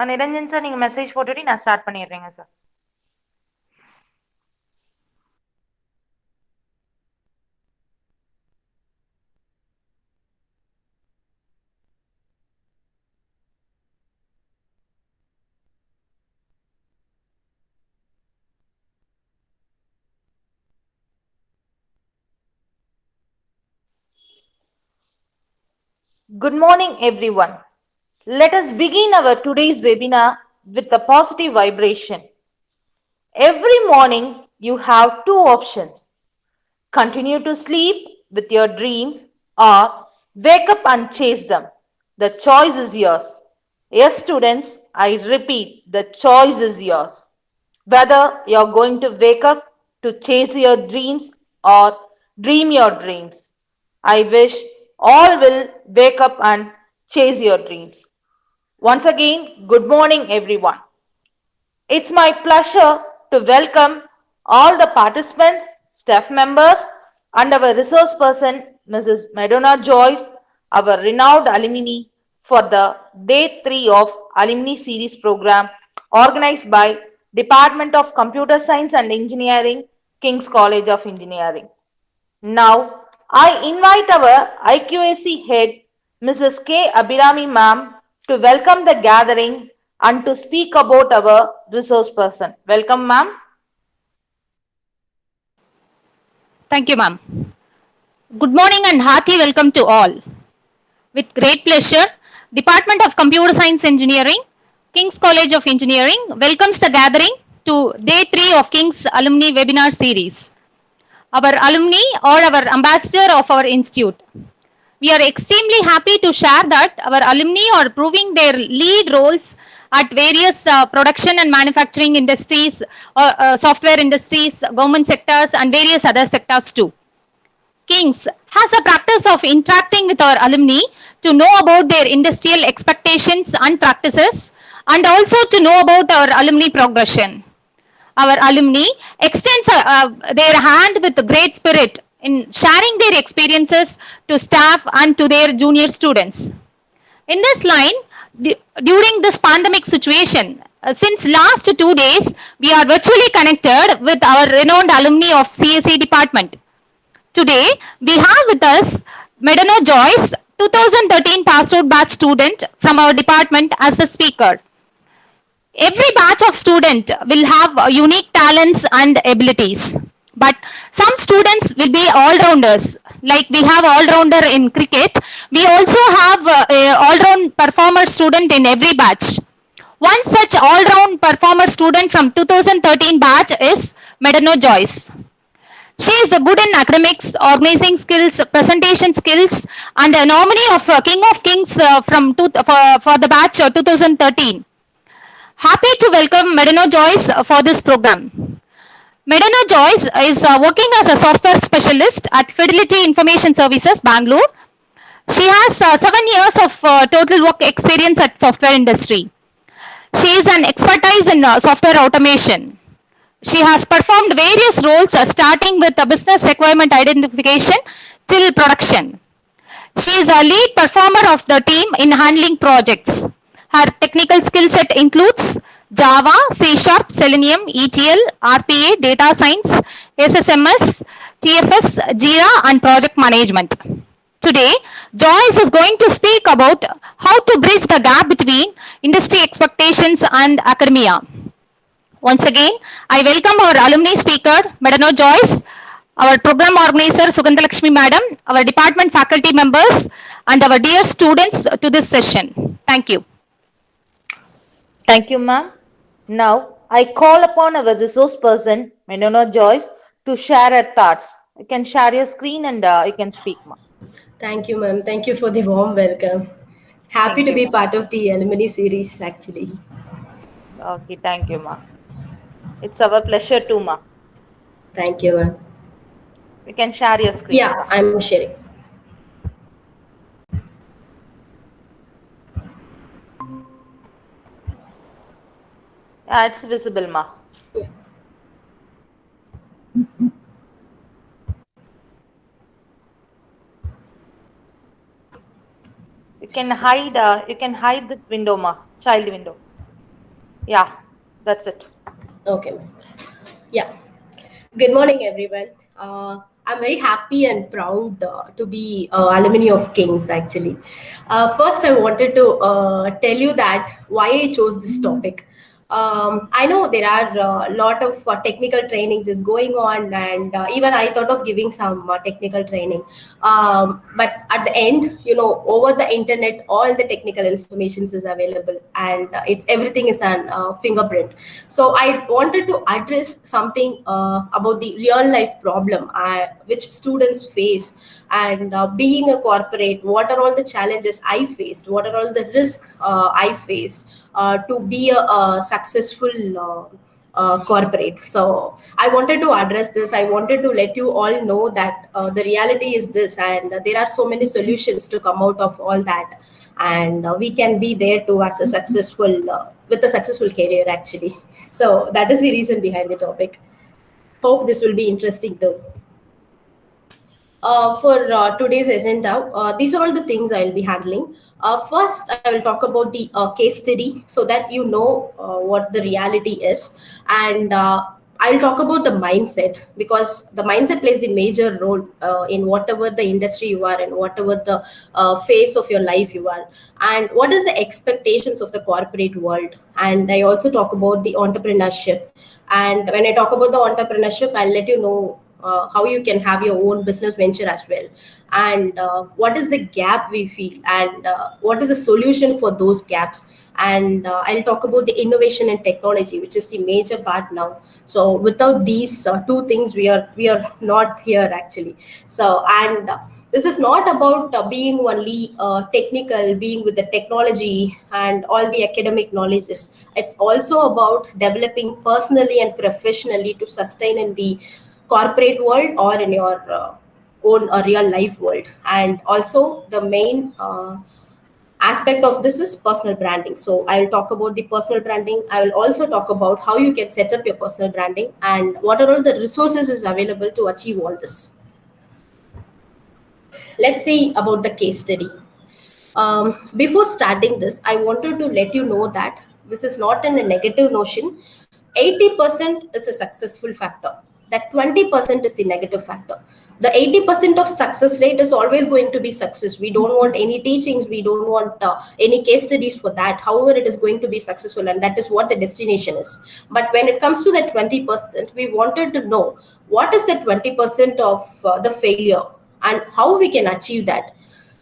Niranjan sir, நீங்க message போட்டுட்டு நான் ஸ்டார்ட் பண்ணிடுறேங்க sir. Good morning, everyone. Let us begin our today's webinar with a positive vibration. Every morning, you have two options: continue to sleep with your dreams or wake up and chase them. The choice is yours. Yes, students, I repeat, the choice is yours. Whether you're going to wake up to chase your dreams or dream your dreams, I wish all will wake up and chase your dreams. Once again, good morning, everyone. It's my pleasure to welcome all the participants, staff members, and our resource person, Mrs. Medona Joyce, our renowned alumni, for the Day-3 of Alumni Series program organized by Department of Computer Science and Engineering, King's College of Engineering. Now, I invite our IQAC head, Mrs. K. Abhirami ma'am, to welcome the gathering and to speak about our resource person. Welcome, ma'am. Thank you, ma'am. Good morning and hearty welcome to all. With great pleasure, Department of Computer Science Engineering, King's College of Engineering welcomes the gathering to Day 3 of King's Alumni Webinar Series. Our alumni or our ambassador of our institute. We are extremely happy to share that our alumni are proving their lead roles at various production and manufacturing industries, software industries, government sectors, and various other sectors too. King's has a practice of interacting with our alumni to know about their industrial expectations and practices, and also to know about our alumni progression. Our alumni extends their hand with great spirit in sharing their experiences to staff and to their junior students. In this line, during this pandemic situation, since last 2 days, we are virtually connected with our renowned alumni of CSE department. Today, we have with us Medona Joyce, 2013 passed out batch student from our department as the speaker. Every batch of student will have unique talents and abilities. But some students will be all-rounders. Like we have all-rounder in cricket, we also have a all-round performer student in every batch. One such all-round performer student from 2013 batch is Medona Joyce. She is good in academics, organizing skills, presentation skills, and a nominee of King of Kings for the batch 2013. Happy to welcome Medona Joyce for this program. Medona Joyce is working as a software specialist at Fidelity Information Services, Bengaluru. She has 7 years of total work experience at software industry. She is an expertise in software automation. She has performed various roles starting with business requirement identification till production. She is a lead performer of the team in handling projects. Her technical skill set includes Java, C#, Selenium, ETL, RPA, data science, SSMS, TFS, Jira, and project management. Today, Joyce is going to speak about how to bridge the gap between industry expectations and academia. Once again, I welcome our alumni speaker, Medona Joyce, our program organizer, Sugandha Lakshmi Madam, our department faculty members, and our dear students to this session. Thank you. Thank you, ma'am. Now, I call upon our resource person, Medona Joyce, to share her thoughts. You can share your screen and you can speak, ma'am. Thank you, ma'am. Thank you for the warm welcome. Happy to be part of the alumni series, actually. Okay, thank you, ma'am. It's our pleasure too, ma'am. Thank you, ma'am. You can share your screen. Yeah, I'm sharing. Yeah, it's visible, ma'am. Yeah. You can hide the window, ma'am. Child window. Yeah, that's it. Okay. Yeah. Good morning, everyone. I'm very happy and proud to be alumni of Kings, actually. First, I wanted to tell you that why I chose this topic. I know there are a lot of technical trainings is going on, and even I thought of giving some technical training. But at the end, over the internet, all the technical information is available, and it's everything is an fingerprint. So I wanted to address something about the real life problem which students face, and being a corporate, what are all the challenges I faced, what are all the risks I faced to be a successful corporate. So I wanted to address this. I wanted to let you all know that the reality is this, and there are so many solutions to come out of all that, and we can be there to as a successful with a successful career, actually. So that is the reason behind the topic. Hope this will be interesting though. For today's agenda, these are all the things I'll be handling. First, I will talk about the case study so that you know what the reality is. And I'll talk about the mindset, because the mindset plays the major role in whatever the industry you are, and whatever the phase of your life you are, and what is the expectations of the corporate world. And I also talk about the entrepreneurship. And when I talk about the entrepreneurship, I'll let you know how you can have your own business venture as well, and what is the gap we feel, and what is the solution for those gaps. And I'll talk about the innovation and technology, which is the major part now. So without these two things, we are not here, actually. So, and this is not about being only technical, being with the technology and all the academic knowledges. It's also about developing personally and professionally to sustain in the corporate world or in your own real life world. And also the main aspect of this is personal branding. So I'll talk about the personal branding. I will also talk about how you can set up your personal branding, and what are all the resources is available to achieve all this. Let's see about the case study. Before starting this, I wanted to let you know that this is not in a negative notion. 80% is a successful factor. That 20% is the negative factor. The 80% of success rate is always going to be success. We don't want any teachings. We don't want any case studies for that. However, it is going to be successful, and that is what the destination is. But when it comes to the 20%, we wanted to know what is the 20% of the failure, and how we can achieve that.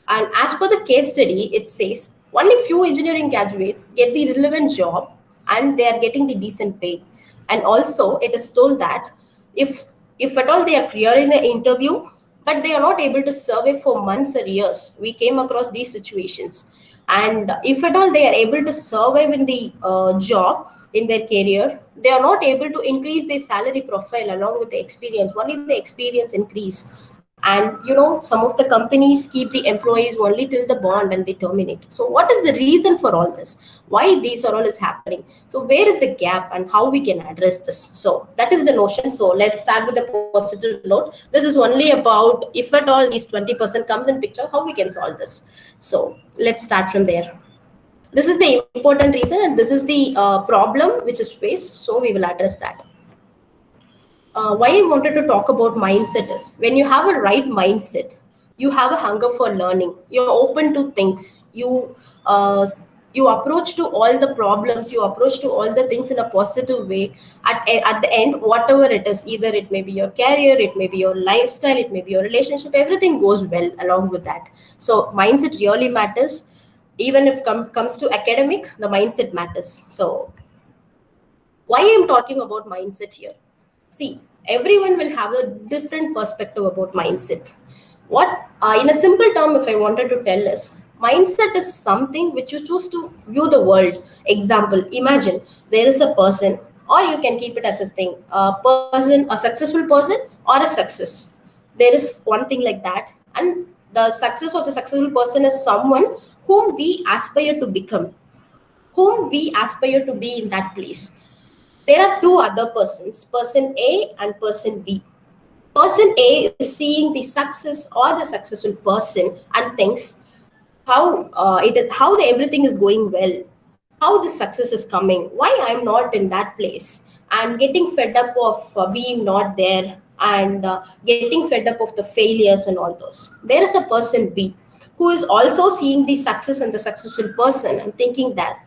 And as per the case study, it says only few engineering graduates get the relevant job, and they are getting the decent pay. And also, it is told that if if at all they are clearing the interview, but they are not able to survey for months or years. We came across these situations. And if at all they are able to survive in the job in their career, they are not able to increase their salary profile along with the experience. Only the experience increase. And some of the companies keep the employees only till the bond and they terminate. So what is the reason for all this? Why these are all is happening? So where is the gap, and how we can address this? So that is the notion. So let's start with a positive note. This is only about, if at all these 20% comes in picture, how we can solve this. So let's start from there. This is the important reason, and this is the problem which is faced, so we will address that. Why I wanted to talk about mindset is, when you have a right mindset, you have a hunger for learning. You're open to things. You approach to all the problems. You approach to all the things in a positive way. At the end, whatever it is, either it may be your career, it may be your lifestyle, it may be your relationship. Everything goes well along with that. So mindset really matters. Even if comes to academic, the mindset matters. So why I'm talking about mindset here? See, everyone will have a different perspective about mindset. What, in a simple term, if I wanted to tell is, mindset is something which you choose to view the world. Example, imagine there is a person, or you can keep it as a thing, a successful person or a success. There is one thing like that, and the success or the successful person is someone whom we aspire to become, whom we aspire to be in that place. There are two other persons, person A and person B. Person A is seeing the success or the successful person and thinks how everything is going well. how this success is coming, why I'm not in that place, and getting fed up of being not there, and getting fed up of the failures and all those. There is a person B who is also seeing the success and the successful person and thinking that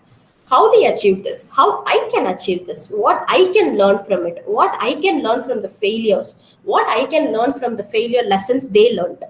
how they achieve this, how I can achieve this, what I can learn from it, what I can learn from the failures, what I can learn from the failure lessons they learned.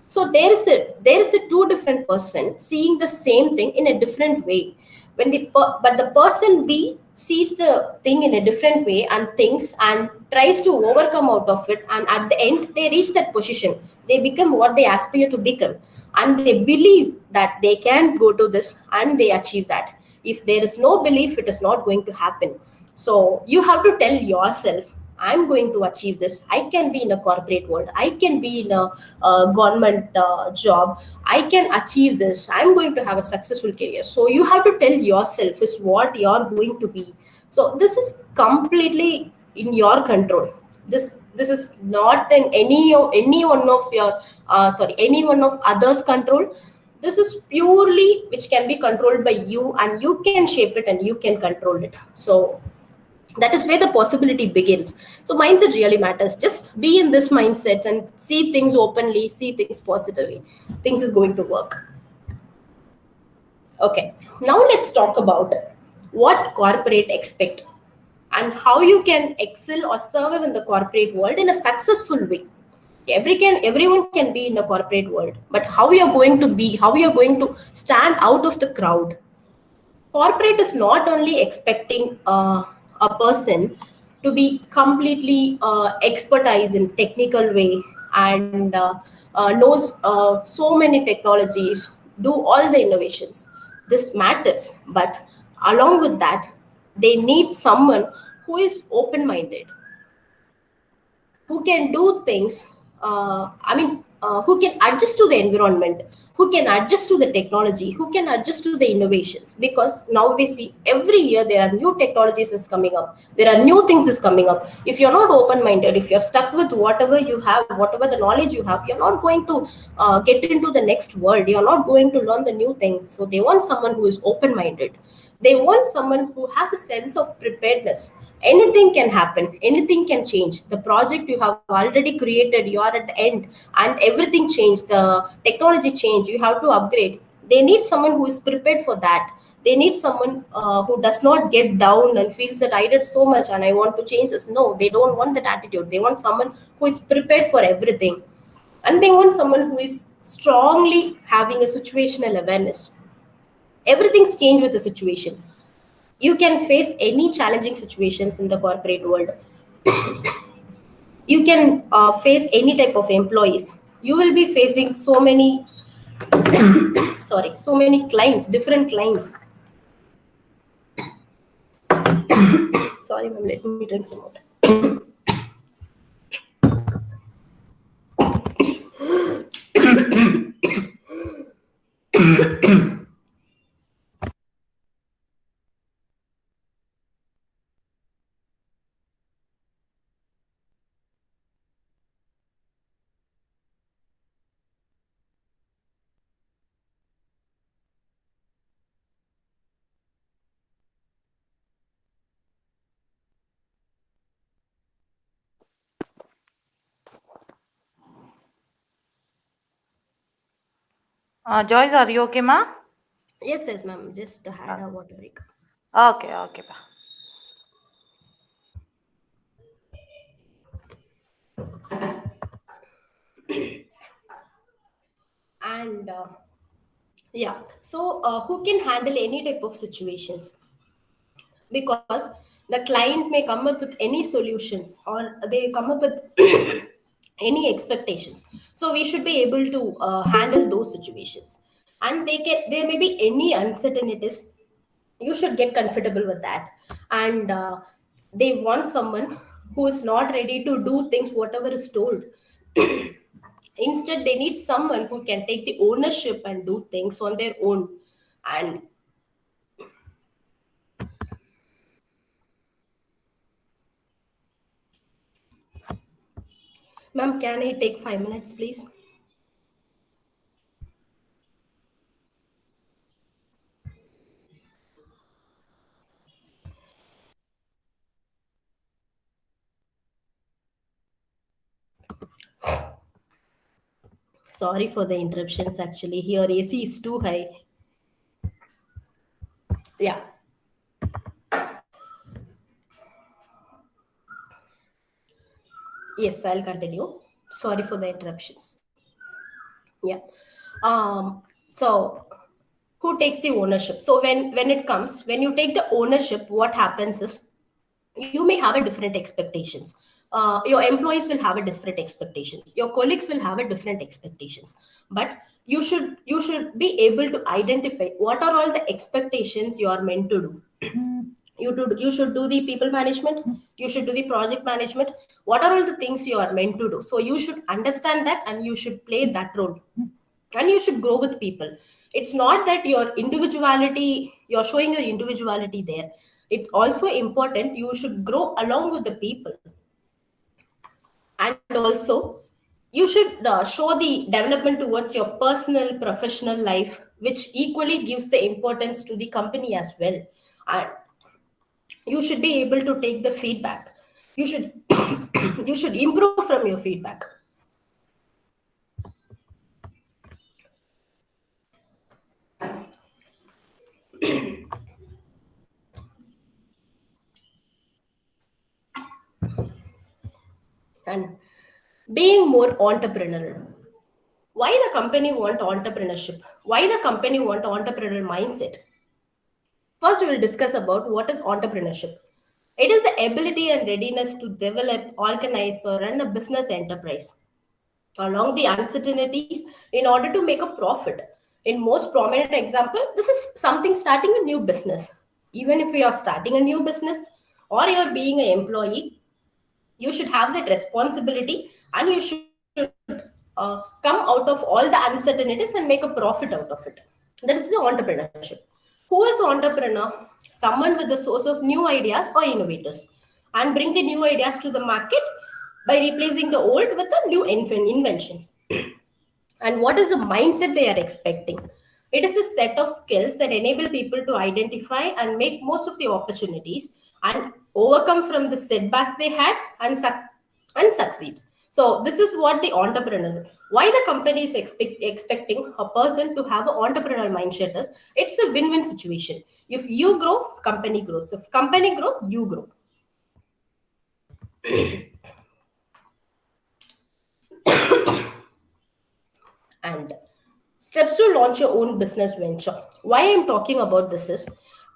So there is a two different person seeing the same thing in a different way. But the person B sees the thing in a different way and thinks and tries to overcome out of it, and at the end they reach that position. They become what they aspire to become, and they believe that they can go to this and they achieve that. If there is no belief, it is not going to happen. So you have to tell yourself, I'm going to achieve this. I can be in a corporate world, I can be in a government job, I can achieve this, I'm going to have a successful career. So you have to tell yourself is what you're going to be. So this is completely in your control. This is not in any one of your sorry, any one of others control. This is purely which can be controlled by you, and you can shape it and you can control it. So that is where the possibility begins. So mindset really matters. Just be in this mindset and see things openly, see things positively. Things is going to work. Okay, now let's talk about what corporate expect and how you can excel or survive in the corporate world in a successful way. Everyone can be in a corporate world, but how you're going to be, how you're going to stand out of the crowd. Corporate is not only expecting a person to be completely expertise in technical way, and knows so many technologies, do all the innovations. This matters, but along with that, they need someone who is open minded, who can do things, who can adjust to the environment, who can adjust to the technology, who can adjust to the innovations. Because now we see every year there are new technologies is coming up, there are new things is coming up. If you're not open minded, if you're stuck with whatever you have, whatever the knowledge you have, you're not going to get into the next world, you're not going to learn the new things. So they want someone who is open minded, they want someone who has a sense of preparedness. Anything can happen, anything can change. The project you have already created, you are at the end, and everything changed, the technology changed, you have to upgrade. They need someone who is prepared for that. They need someone who does not get down and feels that I did so much and I want to change this. No, they don't want that attitude. They want someone who is prepared for everything, and they want someone who is strongly having a situational awareness. Everything's changed with the situation. You can face any challenging situations in the corporate world. You can face any type of employees. You will be facing so many sorry, so many clients, different clients. Sorry ma'am, let me drink some water. Joyce, are you okay, ma? Yes, yes ma'am, just had Uh, a water break. Okay, okay, pa. And yeah, so who can handle any type of situations? Because the client may come up with any solutions, or they come up with any expectations. So we should be able to handle those situations. And there may be any uncertainties, you should get comfortable with that. And they want someone who is not ready to do things whatever is told. Instead, they need someone who can take the ownership and do things on their own. And ma'am, can I take 5 minutes, please? Sorry for the interruptions. Actually, here AC is too high. Yeah. Yes, I'll continue. Sorry for the interruptions. Yeah. So who takes the ownership? So when it comes, when you take the ownership, what happens is you may have a different expectations. Your employees will have a different expectations, your colleagues will have a different expectations, but you should be able to identify what are all the expectations you are meant to do. You should do the people management, you should do the project management. What are all the things you are meant to do? So you should understand that and you should play that role, and you should grow with people. It's not that your individuality, you're showing your individuality there. It's also important you should grow along with the people. And also you should show the development towards your personal professional life, which equally gives the importance to the company as well. And you should be able to take the feedback. You should you should improve from your feedback. And being more entrepreneurial. Why the company want entrepreneurship? Why the company want entrepreneurial mindset? First, we will discuss about what is entrepreneurship. It is the ability and readiness to develop, organize, or run a business enterprise along the uncertainties in order to make a profit. In most prominent example, this is something starting a new business. Even if you are starting a new business or you're being an employee, you should have that responsibility, and you should come out of all the uncertainties and make a profit out of it. That is the entrepreneurship. Who is entrepreneur? Someone with the source of new ideas or innovators, and bring the new ideas to the market by replacing the old with the new inventions. And what is the mindset they are expecting? It is a set of skills that enable people to identify and make most of the opportunities and overcome from the setbacks they had and succeed. So this is what the entrepreneur. Why the company is expecting a person to have an entrepreneurial mindset is it's a win-win situation. If you grow, company grows. If company grows, you grow. And steps to launch your own business venture. Why I'm talking about this is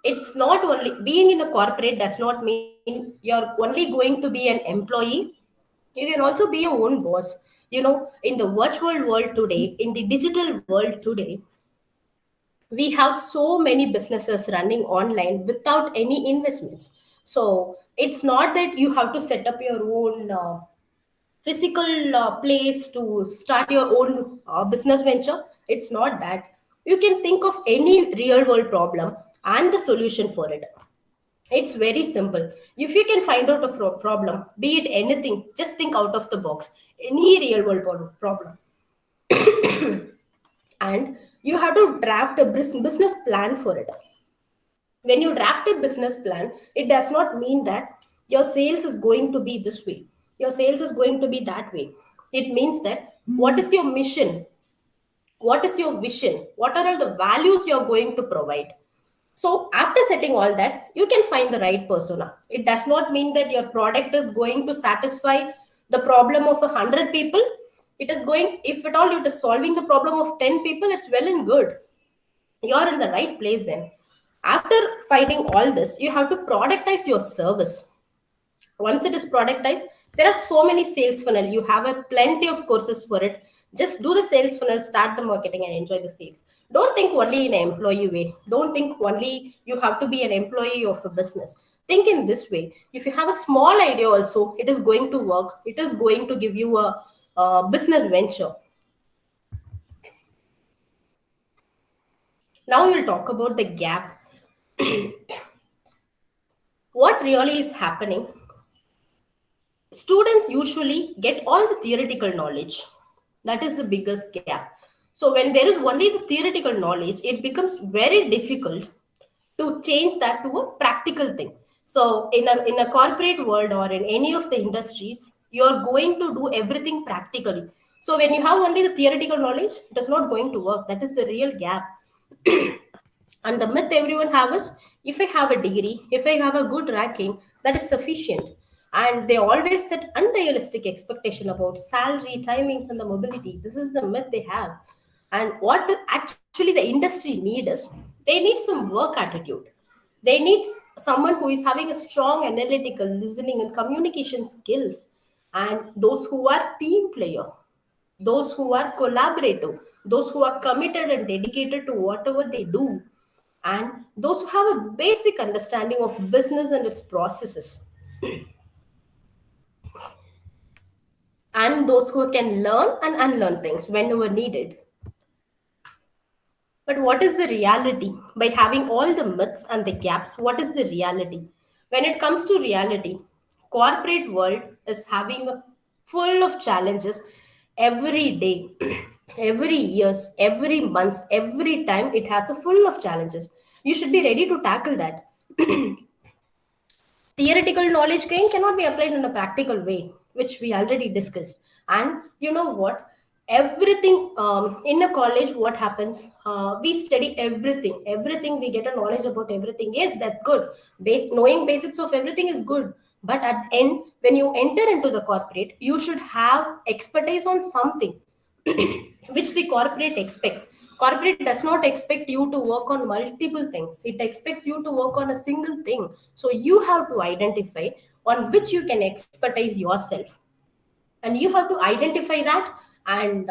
it's not only being in a corporate does not mean you're only going to be an employee. You can also be your own boss. In the virtual world today, in the digital world today, we have so many businesses running online without any investments. So it's not that you have to set up your own physical place to start your own business venture. It's not that. You can think of any real world problem and the solution for it. It's very simple. If you can find out a problem, be it anything, just think out of the box. Any real world problem. And you have to draft a business plan for it. When you draft a business plan, it does not mean that your sales is going to be this way, your sales is going to be that way. It means that what is your mission, what is your vision, what are all the values you are going to provide. So after setting all that, you can find the right persona. It does not mean that your product is going to satisfy the problem of 100 people. It is going, if at all it is solving the problem of 10 people, it's well and good. You're in the right place then. After finding all this, you have to productize your service. Once it is productized, there are so many sales funnel. You have a plenty of courses for it. Just do the sales funnel, start the marketing, and enjoy the sales. Don't think only in an employee way. Don't think only you have to be an employee of a business. Think in this way. If you have a small idea also, it is going to work. It is going to give you a business venture. Now we'll talk about the gap. What really is happening? Students usually get all the theoretical knowledge. That is the biggest gap. So when there is only the theoretical knowledge, it becomes very difficult to change that to a practical thing. So in a corporate world or in any of the industries, you're going to do everything practically. So when you have only the theoretical knowledge, it is not going to work. That is the real gap. And the myth everyone have is, if I have a degree, if I have a good ranking, that is sufficient. And they always set unrealistic expectation about salary, timings, and the mobility. This is the myth they have. And what actually the industry need is, they need some work attitude. They need someone who is having a strong analytical listening and communication skills, and those who are team player, those who are collaborative, those who are committed and dedicated to whatever they do, and those who have a basic understanding of business and its processes, and those who can learn and unlearn things whenever needed. But what is the reality? By having all the myths and the gaps, what is the reality? When it comes to reality, corporate world is having a full of challenges every day, every years, every month, every time it has a full of challenges. You should be ready to tackle that. Theoretical knowledge gain cannot be applied in a practical way, which we already discussed. And you know what? Everything in a college, what happens? We study everything. Everything we get a knowledge about everything. Yes, that's good. Knowing basics of everything is good. But at the end, when you enter into the corporate, you should have expertise on something which the corporate expects. Corporate does not expect you to work on multiple things. It expects you to work on a single thing. So you have to identify on which you can expertise yourself, and you have to identify that, and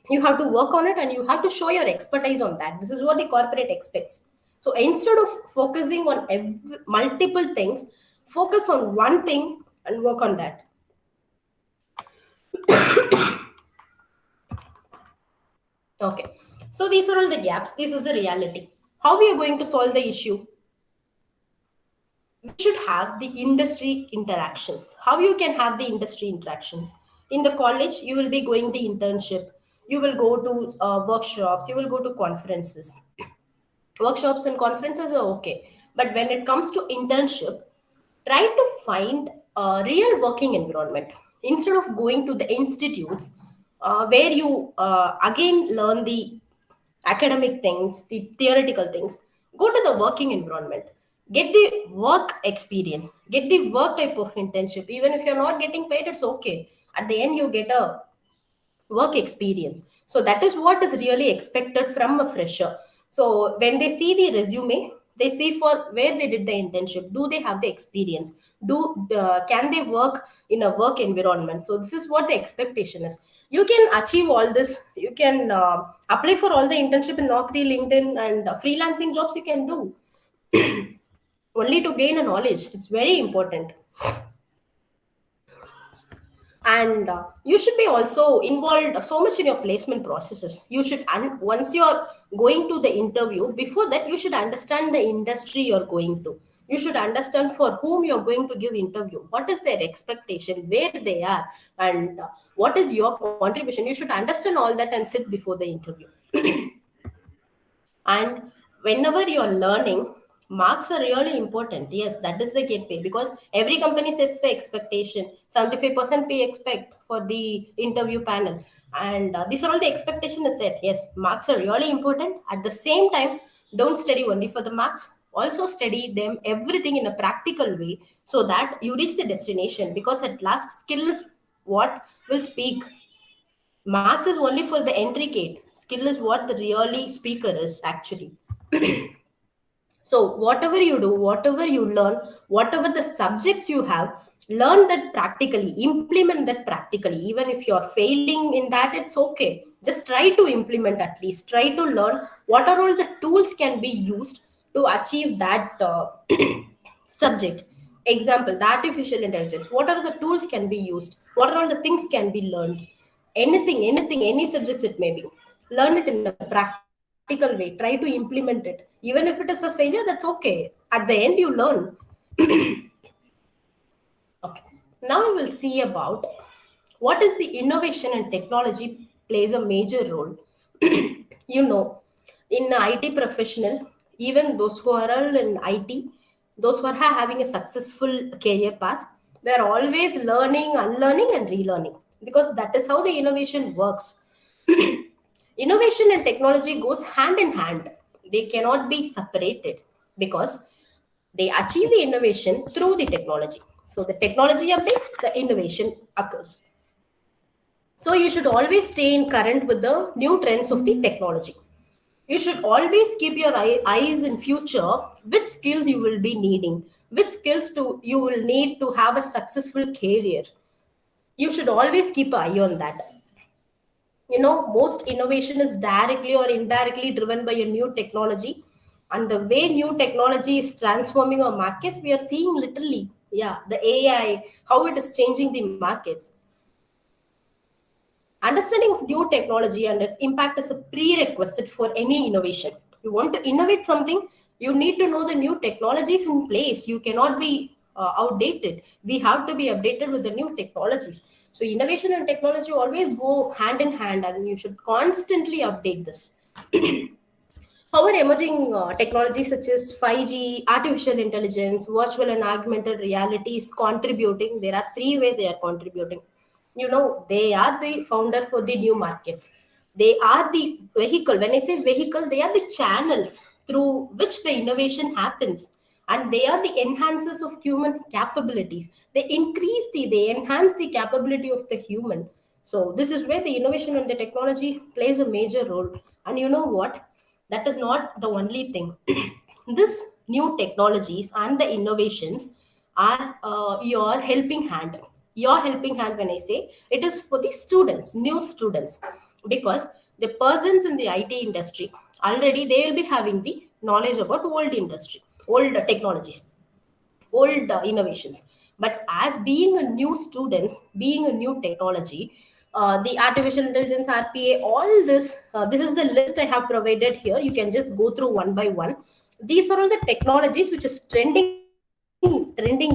you have to work on it, and you have to show your expertise on that. This is what the corporate expects. So instead of focusing on multiple things, focus on one thing and work on that. Okay. So these are all the gaps. This is the reality. How we are going to solve the issue? We should have the industry interactions. How you can have the industry interactions? In the college, you will be going the internship. You will go to workshops. You will go to conferences. Workshops and conferences are okay. But when it comes to internship, try to find a real working environment instead of going to the institutes where you again learn the academic things, the theoretical things. Go to the working environment, get the work experience, get the work type of internship. Even if you're not getting paid, it's okay. At the end, you get a work experience. So that is what is really expected from a fresher. So when they see the resume, they see for where they did the internship. Do they have the experience? Can they work in a work environment? So this is what the expectation is. You can achieve all this. You can apply for all the internship in Naukri, LinkedIn, and freelancing jobs you can do. Only to gain a knowledge. It's very important. And you should be also involved so much in your placement processes. You should once you're going to the interview, before that you should understand the industry you're going to. You should understand for whom you're going to give interview, what is their expectation, where they are, and what is your contribution. You should understand all that and sit before the interview. And whenever you're learning, marks are really important. Yes, that is the gateway, because every company sets the expectation. 75% we expect for the interview panel. And these are all the expectation is set. Yes, marks are really important. At the same time, don't study only for the marks. Also study them everything in a practical way so that you reach the destination. Because at last, skill is what will speak. Marks is only for the entry gate. Skill is what the really speaker is actually. So whatever you do, whatever you learn, whatever the subjects you have, learn that practically, implement that practically. Even if you're failing in that, it's okay. Just try to implement, at least try to learn what are all the tools can be used to achieve that subject. Example, the artificial intelligence. What are the tools can be used? What are all the things can be learned? Anything, any subjects it may be. Learn it in a practical way. Try to implement it. Even if it is a failure, that's okay. At the end, you learn. Okay. Now we will see about what is the innovation and technology plays a major role. You know, in IT professional, even those who are all in IT, those who are having a successful career path, they are always learning, unlearning, and relearning. because that is how the innovation works. Innovation and technology goes hand in hand. They cannot be separated because they achieve the innovation through the technology. So the technology updates, the innovation occurs. So you should always stay in current with the new trends of the technology. You should always keep your eyes in future, which skills you will be needing, which skills to you will need to have a successful career. You should always keep an eye on that. Most innovation is directly or indirectly driven by a new technology, and the way new technology is transforming our markets, we are seeing literally, yeah, the AI, how it is changing the markets. Understanding of new technology and its impact is a prerequisite for any innovation. You want to innovate something, you need to know the new technologies in place. You cannot be outdated. We have to be updated with the new technologies. So innovation and technology always go hand in hand, and you should constantly update this. However, emerging technologies such as 5G, artificial intelligence, virtual and augmented reality is contributing. There are three ways they are contributing. They are the founder for the new markets. They are the vehicle. When I say vehicle, they are the channels through which the innovation happens. And they are the enhancers of human capabilities. They enhance the capability of the human. So this is where the innovation and the technology plays a major role. And you know what? That is not the only thing. This new technologies and the innovations are your helping hand. Your helping hand, when I say, it is for the students, new students, because the persons in the IT industry already they will be having the knowledge about old industry, old technologies, old innovations. But as being a new students, being a new technology, the artificial intelligence, RPA, all this is the list I have provided here. You can just go through one by one. These are all the technologies which is trending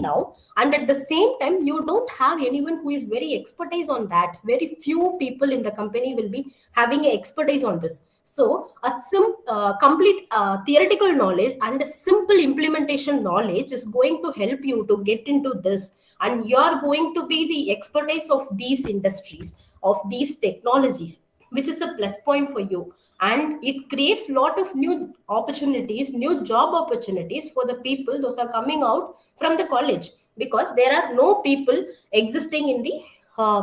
now, and at the same time you don't have anyone who is very expertise on that. Very few people in the company will be having a expertise on this. So a complete theoretical knowledge and a simple implementation knowledge is going to help you to get into this, and you are going to be the expertise of these industries, of these technologies, which is a plus point for you. And it creates lot of new opportunities, new job opportunities for the people those are coming out from the college, because there are no people existing in the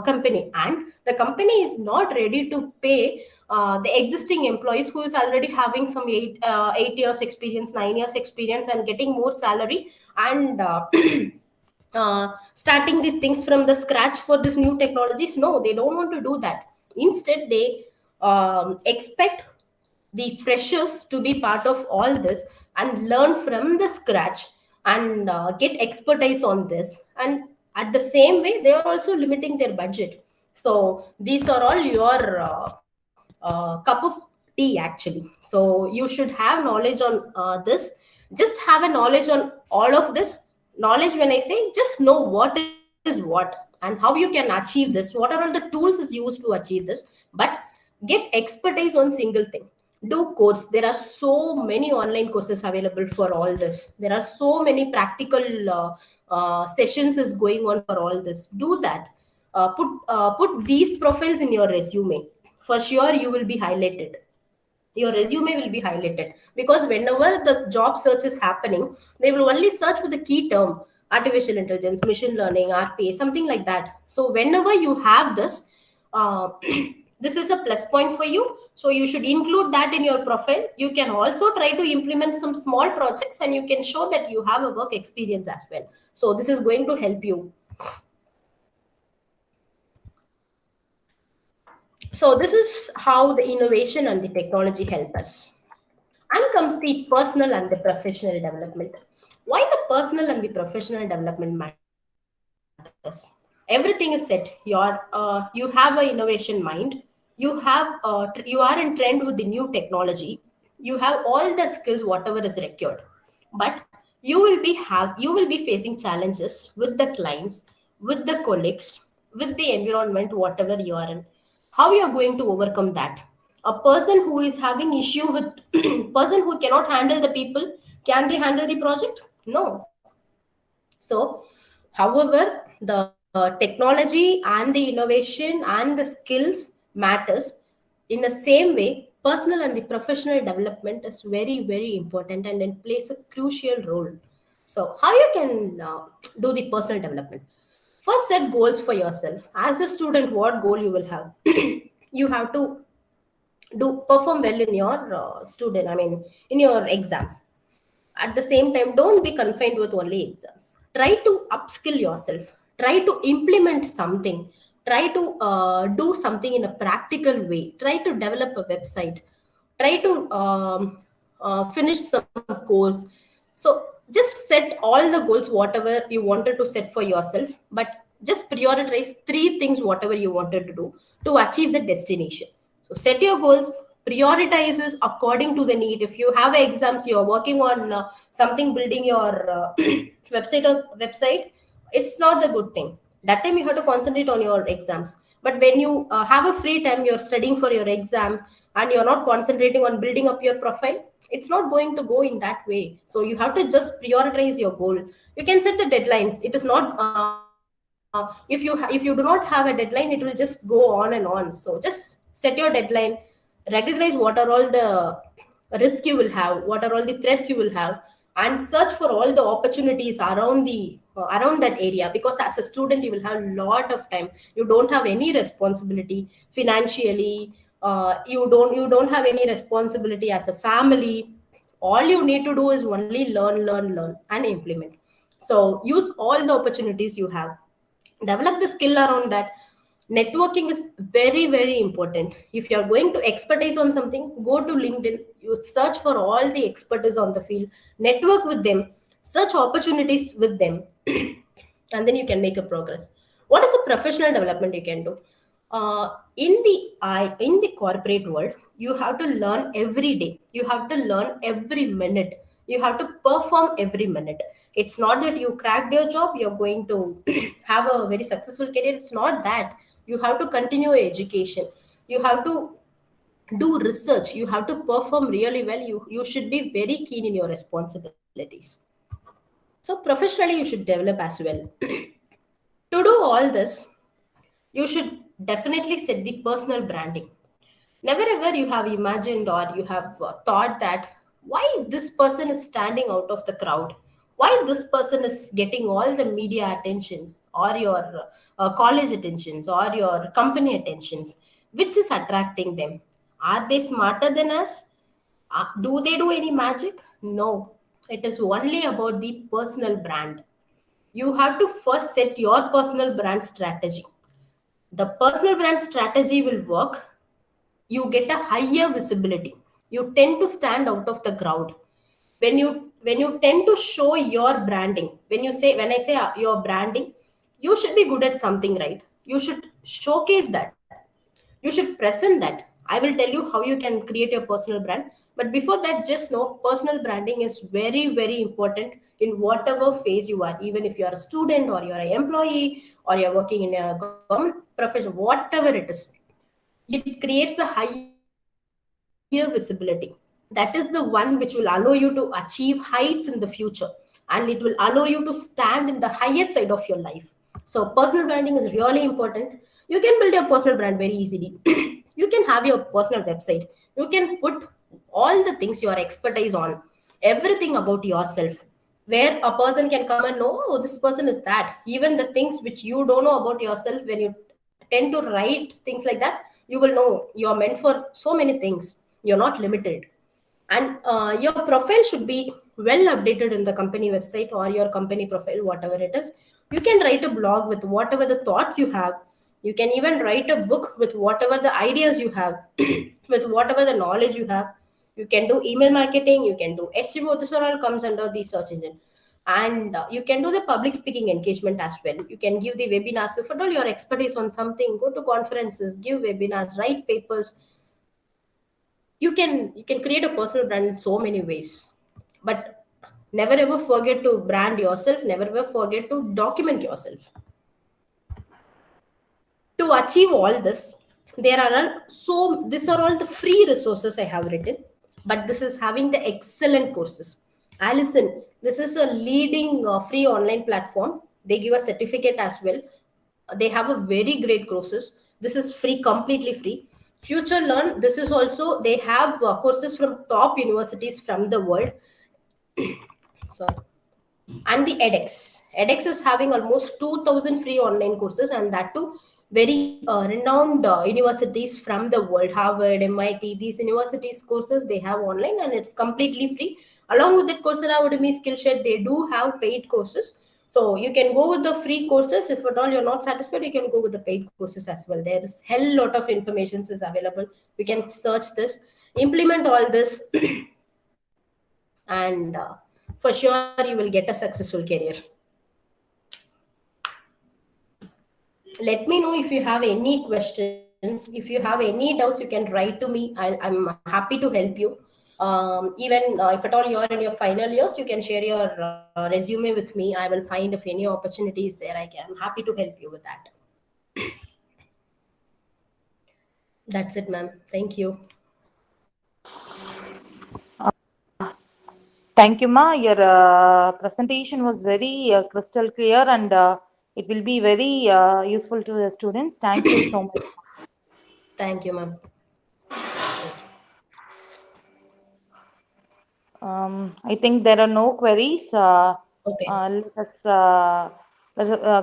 company, and the company is not ready to pay the existing employees who is already having some 8 years experience, 9 years experience, and getting more salary, and starting these things from the scratch for these new technologies. No, they don't want to do that. Instead, they expect the freshers to be part of all this and learn from the scratch, and get expertise on this. And at the same way, they are also limiting their budget. So these are all your cup of tea actually. So you should have knowledge on this. Just have a knowledge on all of this. Knowledge, when I say, just know what is what and how you can achieve this, what are all the tools is used to achieve this. But get expertise on single thing. Do course. There are so many online courses available for all this. There are so many practical sessions is going on for all this. Do that. Put these profiles in your resume. For sure you will be highlighted. Your resume will be highlighted, because whenever the job search is happening, they will only search with the key term: artificial intelligence, machine learning, RPA, something like that. So whenever you have this, this is a plus point for you. So you should include that in your profile. You can also try to implement some small projects, and you can show that you have a work experience as well. So this is going to help you. So this is how the innovation and the technology help us. And comes the personal and the professional development. Why the personal and the professional development matters? Everything is set. You have an innovation mind. You are in trend with the new technology. You have all the skills whatever is required. But you will be facing challenges with the clients, with the colleagues, with the environment whatever you are in. How you are going to overcome that? A person who is having issue with person who cannot handle the people, can they handle the project? No. So however, the technology and the innovation and the skills matters, in the same way personal and the professional development is very very important and it plays a crucial role. So how you can do the personal development? First, set goals for yourself. As a student, what goal you will have? You have to do perform well in your student, I mean in your exams. At the same time, don't be confined with only exams. Try to upskill yourself, try to implement something, try to do something in a practical way, try to develop a website, try to finish some course. So just set all the goals whatever you wanted to set for yourself, but just prioritize three things whatever you wanted to do to achieve the destination. So set your goals, prioritizes according to the need. If you have exams, you are working on something, building your website, it's not the good thing. That time you have to concentrate on your exams. But when you have a free time, you're studying for your exams and you're not concentrating on building up your profile, it's not going to go in that way. So you have to just prioritize your goal. You can set the deadlines. It is not if you do not have a deadline, it will just go on and on. So just set your deadline, recognize what are all the risk you will have, what are all the threats you will have, and search for all the opportunities around the around that area. Because as a student you will have a lot of time, you don't have any responsibility financially, you don't have any responsibility as a family. All you need to do is only learn and implement. So use all the opportunities you have, develop the skill around that. Networking is very very important. If you are going to expertise on something, go to LinkedIn, you search for all the expertise on the field, network with them, search opportunities with them, and then you can make a progress. What is the professional development you can do? In the corporate world, you have to learn every day, you have to learn every minute, you have to perform every minute. It's not that you cracked your job, you're going to have a very successful career. It's not that. You have to continue your education, you have to do research, you have to perform really well. You should be very keen in your responsibilities. So professionally you should develop as well. To do all this, you should definitely set the personal branding. Never ever you have imagined or you have thought that why this person is standing out of the crowd, why this person is getting all the media attentions or your college attentions or your company attentions, which is attracting them. Are they smarter than us? Do they do any magic? No, it is only about the personal brand. You have to first set your personal brand strategy. The personal brand strategy will work, you get a higher visibility, you tend to stand out of the crowd. When you tend to show your branding, when I say your branding, you should be good at something, right? You should showcase that, you should present that. I will tell you how you can create your personal brand, but before that, just know personal branding is very very important in whatever phase you are. Even if you are a student or you are an employee or you are working in a government profession, whatever it is, it creates a higher visibility. That is the one which will allow you to achieve heights in the future, and it will allow you to stand in the higher side of your life. So personal branding is really important. You can build your personal brand very easily. You can have your personal website, you can put all the things you are expertise on, everything about yourself, where a person can come and know, oh, this person is that. Even the things which you don't know about yourself, when you tend to write things like that, you will know you are meant for so many things, you're not limited. And your profile should be well updated in the company website or your company profile, whatever it is. You can write a blog with whatever the thoughts you have, you can even write a book with whatever the ideas you have, with whatever the knowledge you have. You can do email marketing, you can do SEO, this all comes under the search engine. And you can do the public speaking engagement as well. You can give the webinars. So if at all your expertise on something, go to conferences, give webinars, write papers. You can create a personal brand in so many ways. But never ever forget to brand yourself, never ever forget to document yourself. To achieve all this, there are these are all the free resources I have written, but this is having the excellent courses. Allison, this is a leading free online platform. They give a certificate as well. They have a very great courses. This is free, completely free. Future Learn, this is also, they have courses from top universities from the world. Sorry. And the edX is having almost 2000 free online courses, and that too very renowned universities from the world, Harvard, MIT. These universities courses they have online, and it's completely free. Along with that, Coursera, Udemy, Skillshare, they do have paid courses. So you can go with the free courses. If at all you're not satisfied, you can go with the paid courses as well. There is hell lot of information is available. We can search this, implement all this, and for sure you will get a successful career. Let me know if you have any questions. If you have any doubts, you can write to me. I'm happy to help you. Even if at all you're in your final years, you can share your resume with me. I will find if any opportunities there. I'm happy to help you with that. That's it, ma'am. Thank you. Thank you, Ma. Your presentation was very crystal clear, and it will be very useful to the students. Thank you so much. Thank you, ma'am. Thank you. I think there are no queries. Okay. Let us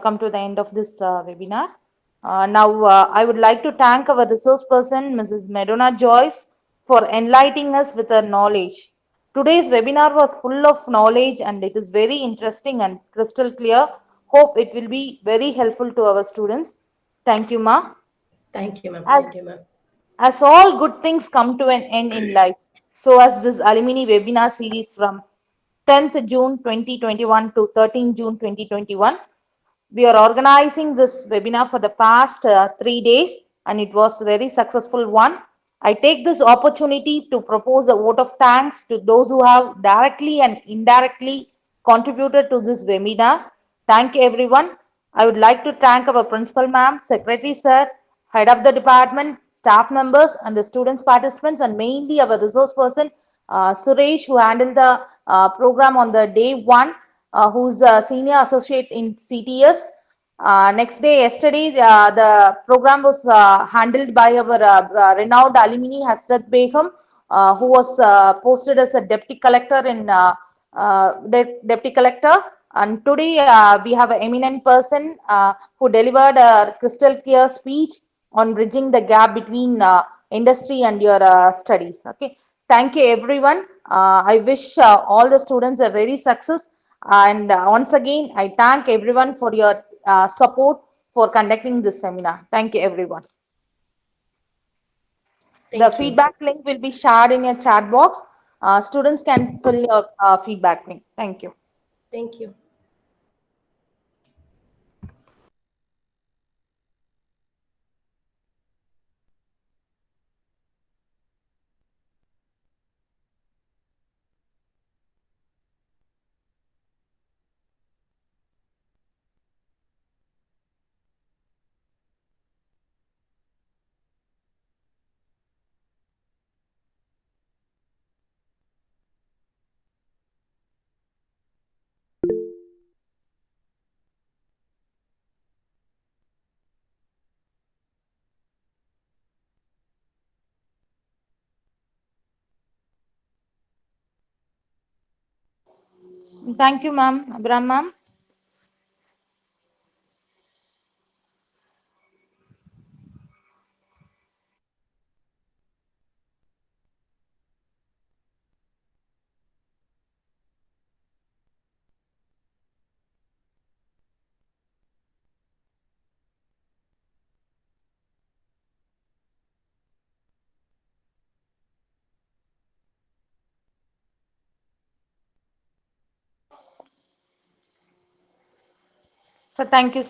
come to the end of this webinar. Now, I would like to thank our resource person, Mrs. Medona Joyce, for enlightening us with her knowledge. Today's webinar was full of knowledge and it is very interesting and crystal clear. Hope it will be very helpful to our students. Thank you, Ma. Thank you, ma'am. As Thank you, ma'am. as all good things come to an end in life, so as this alumni webinar series from 10th June 2021 to 13th June 2021. We are organizing this webinar for the past 3 days and it was a very successful one. I take this opportunity to propose a vote of thanks to those who have directly and indirectly contributed to this webinar. Thank you everyone. I would like to thank our principal ma'am, secretary sir, head of the department, staff members and the students participants, and mainly our resource person Suresh, who handled the program on the day one, who's a senior associate in CTS. Next day, yesterday, the program was handled by our renowned alumni Hasrat Begum, who was posted as a deputy collector in deputy collector. And today we have an eminent person who delivered a crystal clear speech on bridging the gap between industry and your studies. Okay, thank you everyone. I wish all the students a very success. And once again, I thank everyone for your support for conducting this seminar. Thank you, everyone. The Thank you. feedback link will be shared in your chat box. Students can fill your feedback link. Thank you. Thank you. Thank you, ma'am. Abram, ma'am. So, thank you.